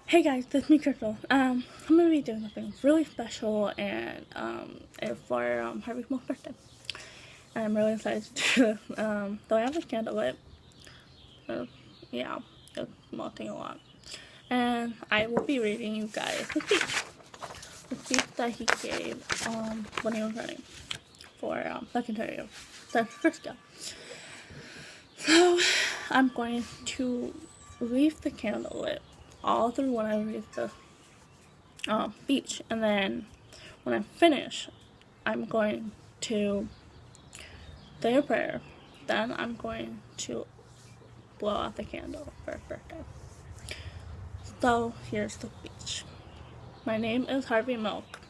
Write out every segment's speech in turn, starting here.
Hey guys, this is me Crystal. I'm gonna be doing something really special and for Harvey's most birthday. I'm really excited to do this. So I have the candle lit. Uh, yeah, it's melting a lot. And I will be reading you guys the speech that he gave when he was running for Secretary of San Francisco. So I'm going to leave the candle lit all through when I read the beach, and then when I finish, I'm going to say a prayer. Then I'm going to blow out the candle for his birthday. So here's the speech. My name is Harvey Milk.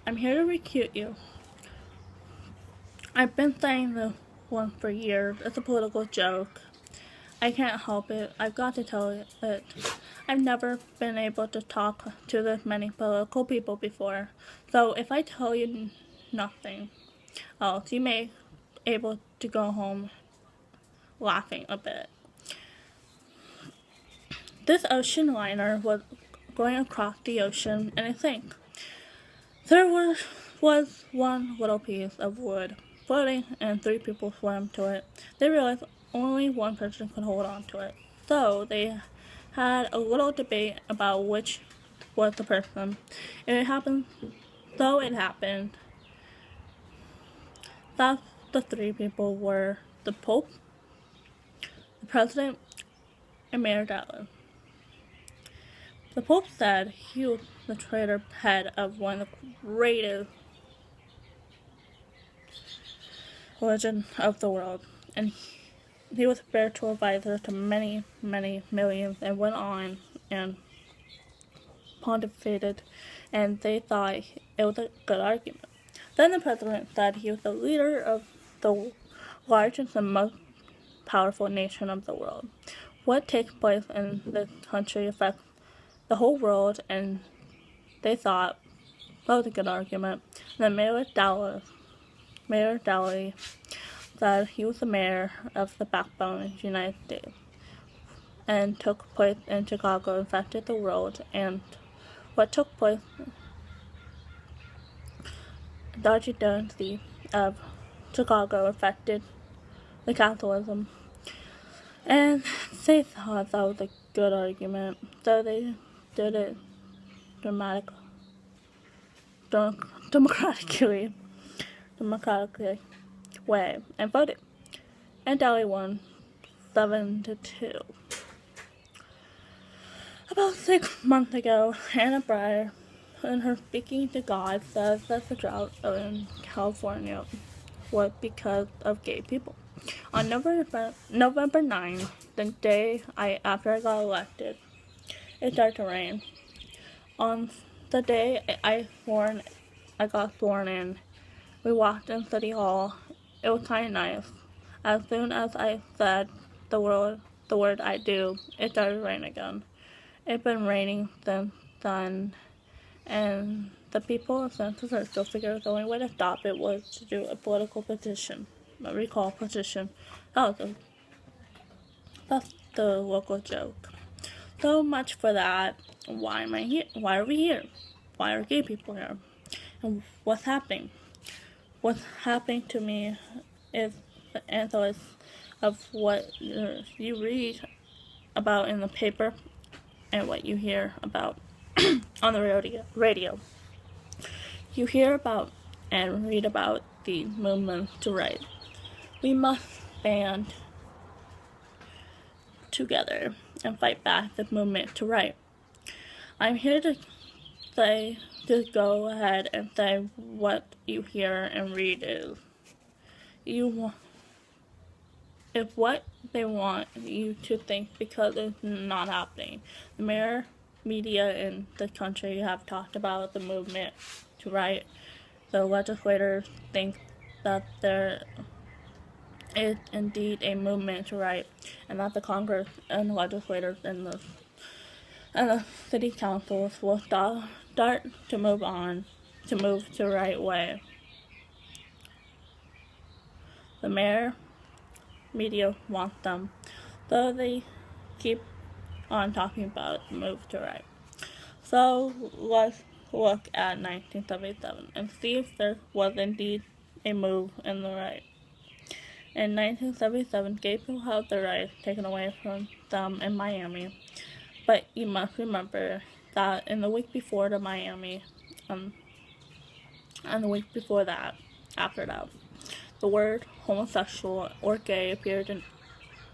I'm here to recruit you. I've been saying this one for years. It's a political joke. I can't help it. I've got to tell it. I've never been able to talk to this many political people before. So if I tell you nothing else, you may able to go home laughing a bit. This ocean liner was going across the ocean, and I think there was one little piece of wood floating, and three people swam to it. They realized only one person could hold on to it, so they had a little debate about which was the person. And it happened, so it happened that the three people were the Pope, the President, and Mayor Dallas. The Pope said he was the traitor head of one of the greatest religion of the world, and he was a spiritual advisor to many, many millions, and went on and pontificated, and they thought it was a good argument. Then the president said he was the leader of the largest and most powerful nation of the world. What takes place in this country affects the whole world, and they thought that was a good argument. And then Mayor Daley said he was the mayor of the backbone of the United States, and took place in Chicago affected the world, and what took place the Archdiocese of Chicago affected the Catholicism. And they thought that was a good argument, so they did it dramatic, democratically way, and voted. And Daley won 7-2. About 6 months ago, Hannah Breyer, in her speaking to God, says that the drought in California was because of gay people. On November 9, the day after I got elected, it started to rain. On the day I got sworn in, we walked in City Hall. It was kind of nice. As soon as I said the word I do, it started raining again. It's been raining since then, and the people of San Francisco figured the only way to stop it was to do a political petition, a recall petition. That's the local joke. So much for that. Why am I here? Why are we here? Why are gay people here? And what's happening? What's happening to me is the antithesis of what you read about in the paper and what you hear about on the radio. You hear about and read about the movement to write. We must band together and fight back the movement to write. I'm here to say, just go ahead and say what you hear and read is if what they want you to think, because it's not happening. The mayor, media in the country have talked about the movement to write. The legislators think that there is indeed a movement to write, and that the Congress and legislators and the city councils will start to move to right way. The mayor, media want them, so they keep on talking about the move to right. So let's look at 1977 and see if there was indeed a move in the right. In 1977, gay people had their rights taken away from them in Miami. But you must remember that in the week before the Miami, and the week before that, after that, the word homosexual or gay appeared in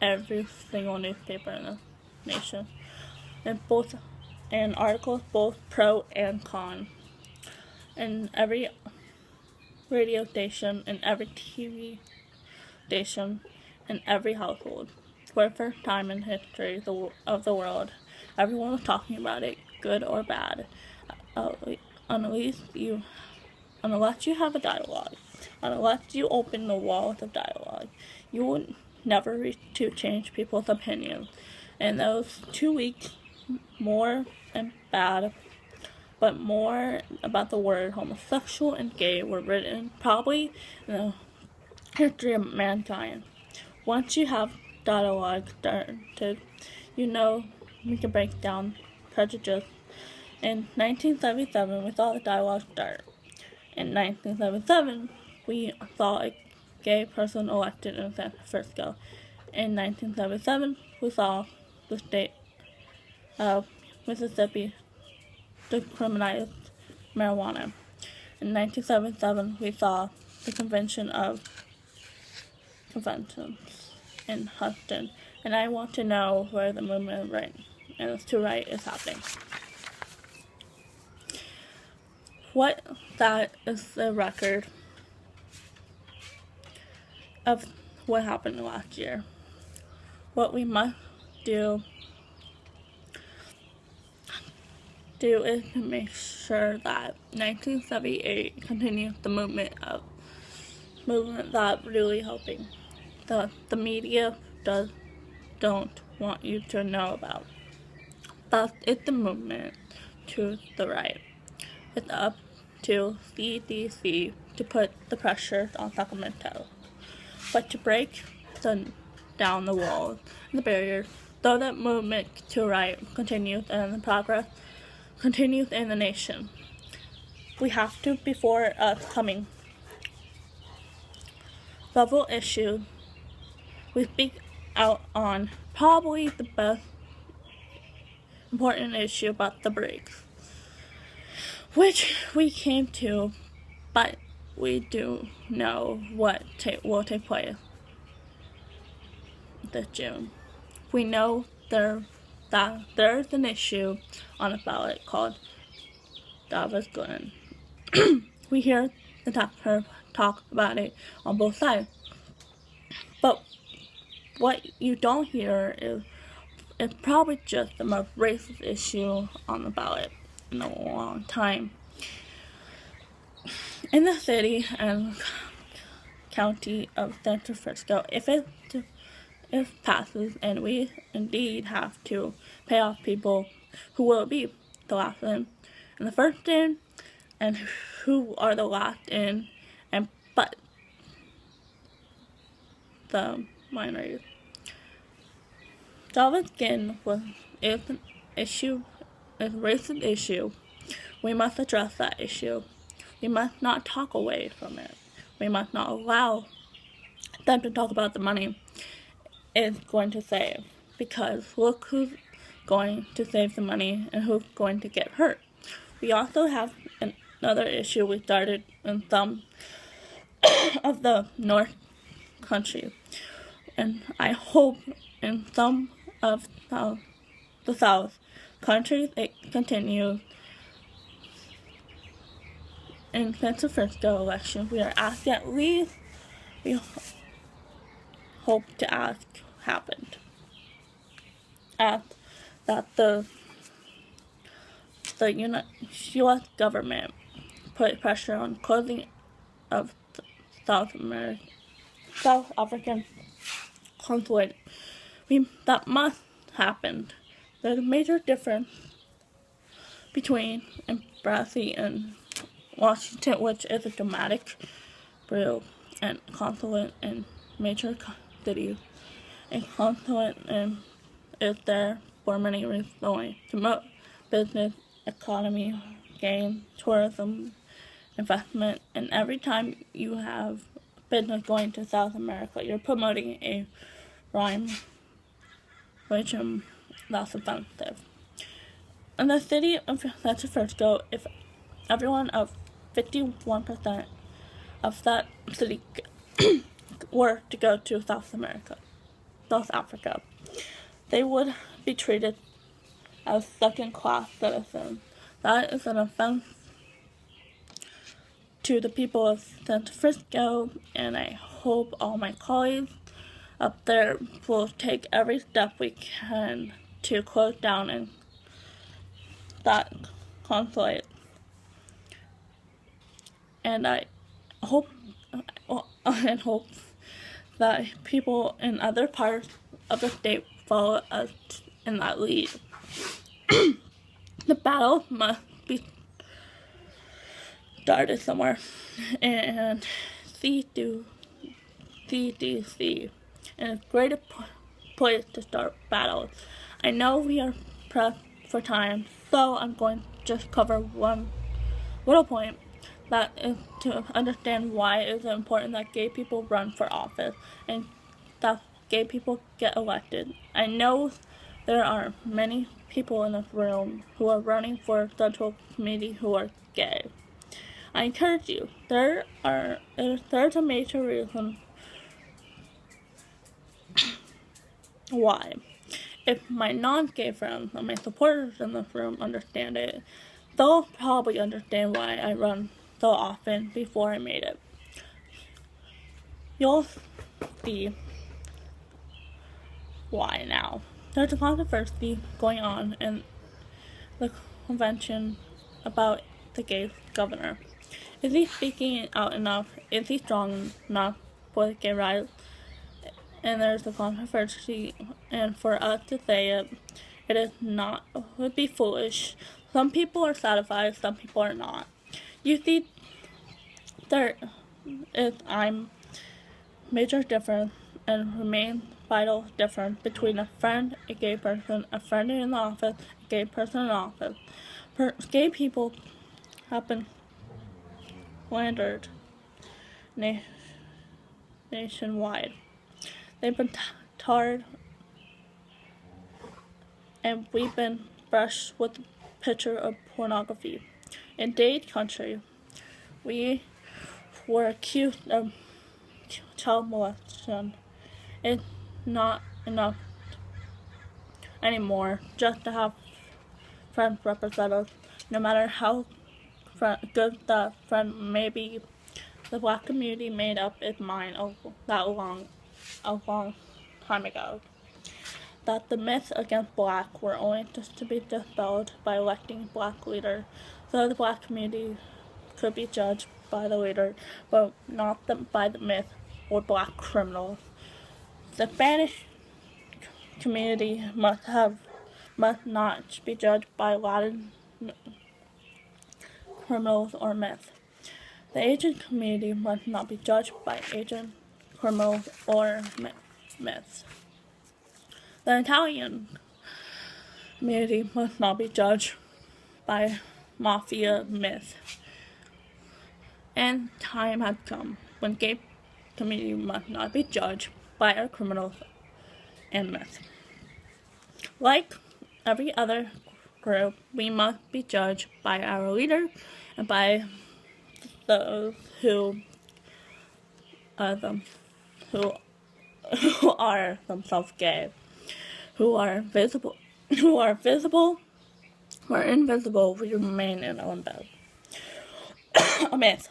every single newspaper in the nation, in articles both pro and con, in every radio station, in every TV station, in every household. For the first time in history of the world, everyone was talking about it, good or bad. Unless you have a dialogue, unless you open the walls of dialogue, you will never reach to change people's opinions. In those 2 weeks, more and bad, but more about the word homosexual and gay were written probably in the history of mankind. Once you have dialogue started, you know we can break down prejudice. In 1977, we saw the dialogue start. In 1977, we saw a gay person elected in San Francisco. In 1977, we saw the state of Mississippi decriminalize marijuana. In 1977, we saw the conventions in Houston, and I want to know where the movement right and to right is happening. What that is the record of what happened last year. What we must do is to make sure that 1978 continues the movement that really helping the media don't want you to know about. But it's the movement to the right. It's up to CDC to put the pressure on Sacramento, but to break down the walls and the barriers so that movement to right continues and the progress continues in the nation. We have to, before coming several issues, we speak out on probably the best important issue about the breaks, which we came to, but we do know what will take place this June. We know there's an issue on the ballot called Davis Glenn. We hear the talk about it on both sides, but what you don't hear is it's probably just the most racist issue on the ballot in a long time. In the city and county of San Francisco, if it passes, and we indeed have to pay off people who will be the last in and the first in, and who are the last in, but the minorities. Davis Skin is an issue, is a racist issue. We must address that issue. We must not talk away from it. We must not allow them to talk about the money it's going to save, because look who's going to save the money and who's going to get hurt. We also have another issue we started in some of the North country, and I hope in some of the South countries it continues. In San Francisco election, we are asked at least, we hope to ask happened. Ask that the U.S. government put pressure on closing of South African consulate. That must happen. There's a major difference between embassy and Washington, which is a dramatic brew, and consulate in major cities. A consulate is there for many reasons only: to promote business economy gain, tourism, investment, and every time you have business going to South America, you're promoting a rhyme, which that's offensive. In the city of San Francisco, if everyone of 51% of that city were to go to South America, South Africa, they would be treated as second-class citizens. That is an offense to the people of San Francisco, and I hope all my colleagues up there will take every step we can to close down that consulate. And I hope that people in other parts of the state follow us in that lead. The battle must be started somewhere, and CDC is a great place to start battles. I know we are pressed for time, so I'm going to just cover one little point, that is to understand why it is important that gay people run for office and that gay people get elected. I know there are many people in this room who are running for central committee who are gay. I encourage you, there's a major reason why. If my non-gay friends and my supporters in this room understand it, they'll probably understand why I run so often before I made it. You'll see why now. There's a controversy going on in the convention about the gay governor. Is he speaking out enough? Is he strong enough for the gay rights? And there's a controversy, and for us to say it is not, it would be foolish. Some people are satisfied, some people are not. You see, there is major difference and remains vital difference between a friend, a gay person, a friend in the office, a gay person in the office. Gay people have been slandered nationwide. They've been tarred, and we've been brushed with the picture of pornography. In Dade country, we were accused of child molestation. It's not enough anymore just to have friends represent us, no matter how good the friend may be. The black community made up its mind a long time ago that the myths against black were only just to be dispelled by electing black leaders, so the black community could be judged by the leader, but not by the myth or black criminals. The Spanish community must not be judged by Latin criminals or myths. The Asian community must not be judged by Asian criminals or myths. The Italian community must not be judged by mafia myths. And time has come when gay community must not be judged by our criminals and myths. Like every other group, we must be judged by our leader and by those who are themselves gay, who are visible or invisible, we remain in limbo. A myth.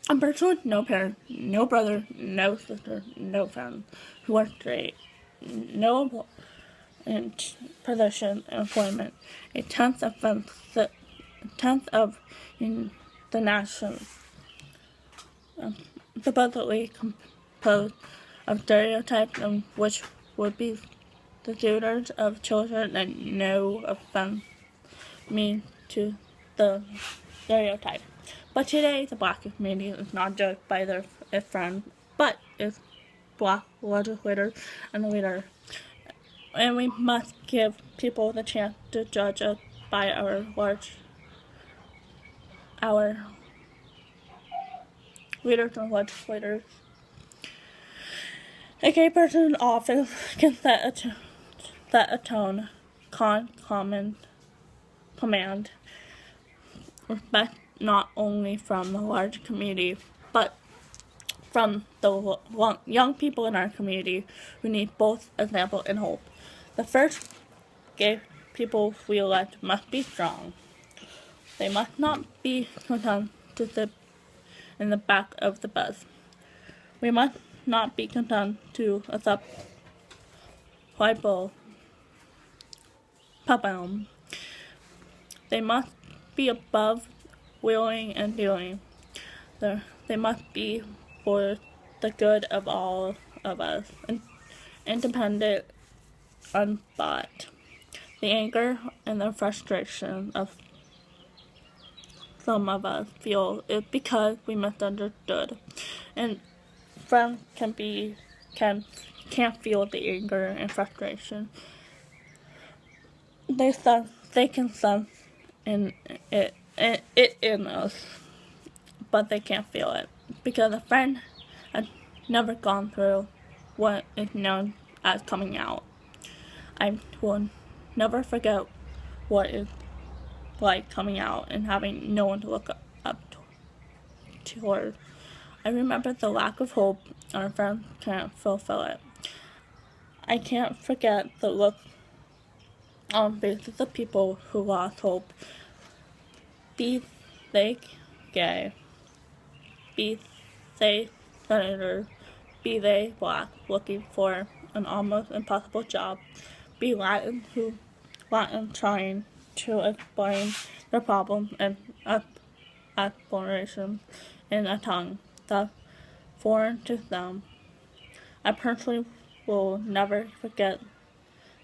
A person with no parent, no brother, no sister, no friend, who are straight, no position, employment, a tenth of the nation, supposedly composed of stereotypes, which would be the tutors of children, and no offense mean to the stereotype. But today, the black community is not judged by their friends, but is black legislators and leaders. And we must give people the chance to judge us by our leaders and legislators. A gay person in office can set a tone, command respect not only from the large community, but from the young people in our community who need both example and hope. The first gay people we elect must be strong. They must not be content to sit in the back of the bus. We must not be content to accept libel. They must be above wheeling and dealing. They must be for the good of all of us, independent, unbought. The anger and the frustration of some of us feel is because we misunderstood, and friends can't feel the anger and frustration. They can sense it in us, but they can't feel it because a friend has never gone through what is known as coming out. I will never forget what it's like coming out and having no one to look up toward. I remember the lack of hope our friends can't fulfill it. I can't forget the look on faces of people who lost hope. Be they gay, be they senator, be they black looking for an almost impossible job, be Latin trying to explain their problems and explorations in a tongue that's foreign to them. I personally will never forget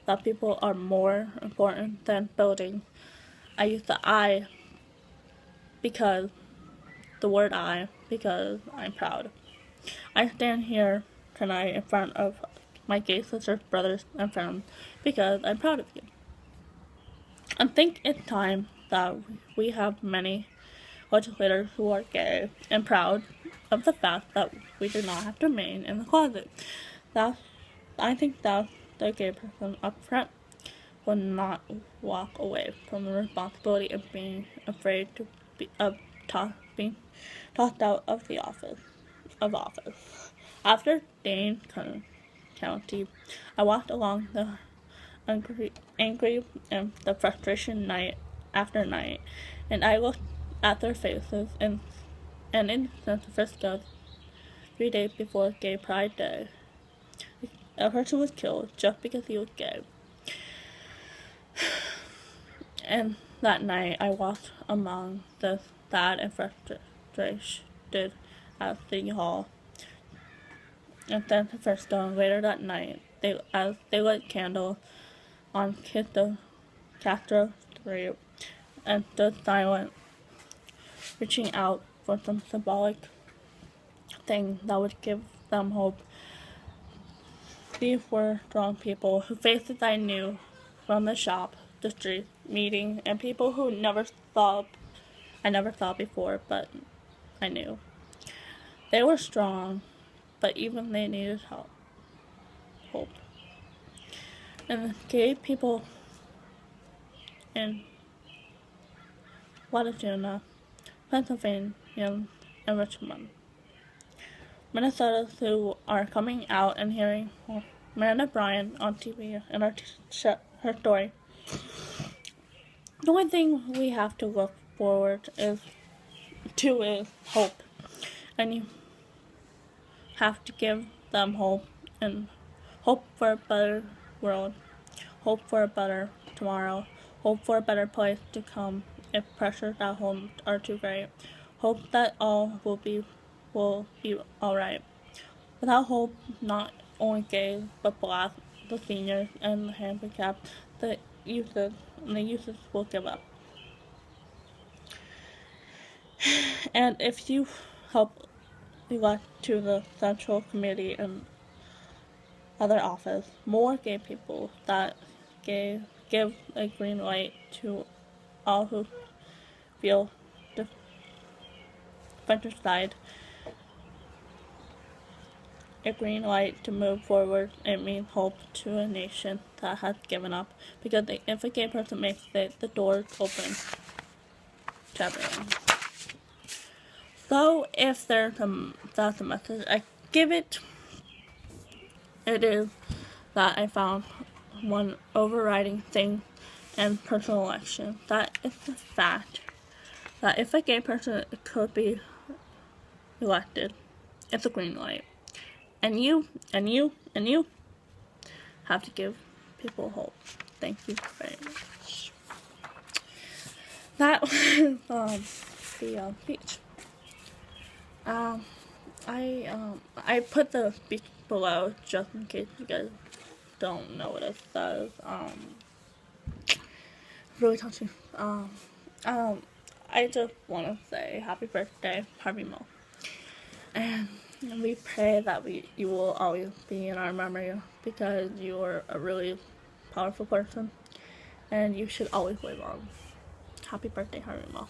that people are more important than buildings. I use the I because the word I because I'm proud. I stand here tonight in front of my gay sisters, brothers, and friends because I'm proud of you. I think it's time that we have many legislators who are gay and proud of the fact that we do not have to remain in the closet. I think that the gay person up front will not walk away from the responsibility of being afraid being tossed out of office. After Dane County, I walked along the angry and the frustration night after night, and I looked at their faces and in San Francisco 3 days before Gay Pride Day, a person was killed just because he was gay. And that night I walked among the sad and frustrated at City Hall in San Francisco. Later that night, as they lit candles on Castro Street and stood silent, reaching out for some symbolic thing that would give them hope. These were strong people whose faces I knew from the shop, the street, meeting, and people who I never saw before, but I knew. They were strong, but even they needed hope. And the gay people in Latona, Pennsylvania, and Richmond, Minnesota, who are coming out and hearing Miranda Bryan on TV and her story. The only thing we have to look forward is hope, and you have to give them hope and hope for a better world, hope for a better tomorrow, hope for a better place to come if pressures at home are too great, hope that all will be alright. Without hope, not only gays but black, the seniors, and the handicapped, the youths will give up. And if you help elect to the Central Committee and other office more gay people that give a green light to all who feel defenders died. A green light to move forward. It means hope to a nation that has given up. Because if a gay person makes it, the door opens to everyone. So if that's a message I give it, it is that I found one overriding thing in personal election. That is the fact that if a gay person could be elected, it's a green light. And you have to give people hope. Thank you very much. That was the speech. I put the speech below just in case you guys don't know what it says. Really touching. I just want to say happy birthday, Harvey Mo. And we pray that you will always be in our memory because you are a really powerful person and you should always live on. Happy birthday, Harvey Mo.